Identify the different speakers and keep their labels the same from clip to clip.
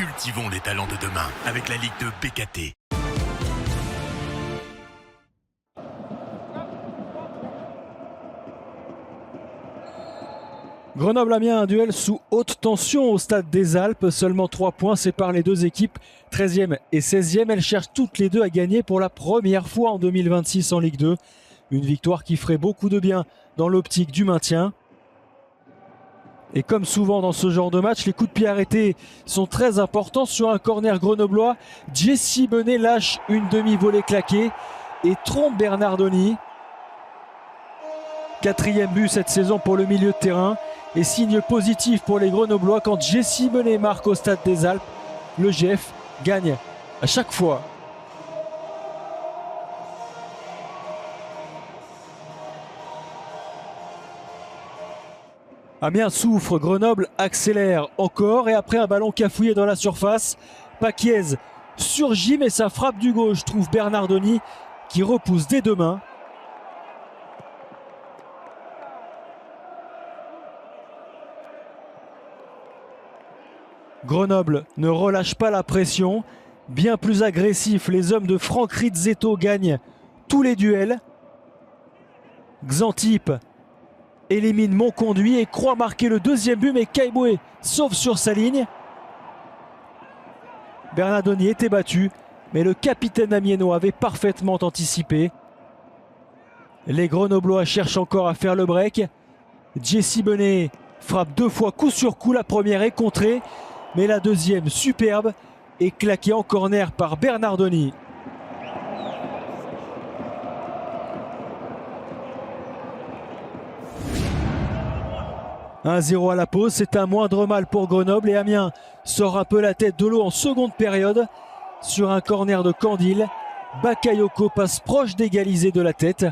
Speaker 1: Cultivons les talents de demain avec la Ligue 2 BKT.
Speaker 2: Grenoble-Amiens, un duel sous haute tension au stade des Alpes. Seulement 3 points séparent les deux équipes. 13e et 16e, elles cherchent toutes les deux à gagner pour la première fois en 2026 en Ligue 2. Une victoire qui ferait beaucoup de bien dans l'optique du maintien. Et comme souvent dans ce genre de match, les coups de pied arrêtés sont très importants. Sur un corner grenoblois, Jesse Benet lâche une demi-volée claquée et trompe Bernardoni. 4e but cette saison pour le milieu de terrain. Et signe positif pour les Grenoblois quand Jesse Benet marque au stade des Alpes. Le GF gagne à chaque fois. Amiens souffre, Grenoble accélère encore et après un ballon cafouillé dans la surface, Paquiez surgit mais sa frappe du gauche trouve Bernardoni qui repousse des deux mains. Grenoble ne relâche pas la pression, bien plus agressif, les hommes de Franck Rizzetto gagnent tous les duels. Xantip élimine Monconduit et croit marquer le deuxième but, mais Caiboué sauve sur sa ligne. Bernardoni était battu, mais le capitaine amiénois avait parfaitement anticipé. Les Grenoblois cherchent encore à faire le break. Jesse Benet frappe 2 fois coup sur coup, la première est contrée. Mais la deuxième, superbe, est claquée en corner par Bernardoni. « 1-0 à la pause, c'est un moindre mal pour Grenoble et Amiens sort un peu la tête de l'eau en seconde période. Sur un corner de Candil, Bakayoko passe proche d'égaliser de la tête.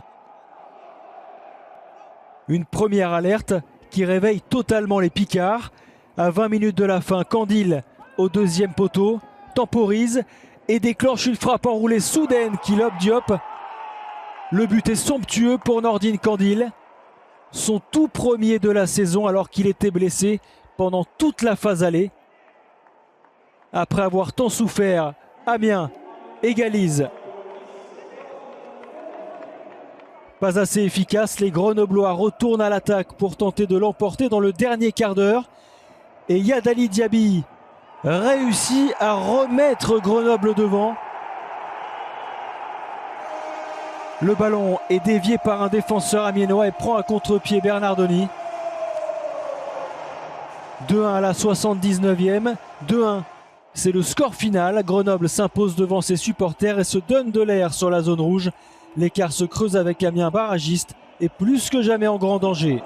Speaker 2: Une première alerte qui réveille totalement les Picards. À 20 minutes de la fin, Candil au deuxième poteau temporise et déclenche une frappe enroulée soudaine qui lobe Diop. Le but est somptueux pour Nordine Candil, son tout premier de la saison alors qu'il était blessé pendant toute la phase aller. Après avoir tant souffert, Amiens égalise. Pas assez efficace, les Grenoblois retournent à l'attaque pour tenter de l'emporter dans le dernier quart d'heure. Et Yadali Diaby réussit à remettre Grenoble devant. Le ballon est dévié par un défenseur amiénois et prend à contre-pied Bernardoni. 2-1 à la 79e. 2-1, c'est le score final. Grenoble s'impose devant ses supporters et se donne de l'air sur la zone rouge. L'écart se creuse avec Amiens barragiste et plus que jamais en grand danger.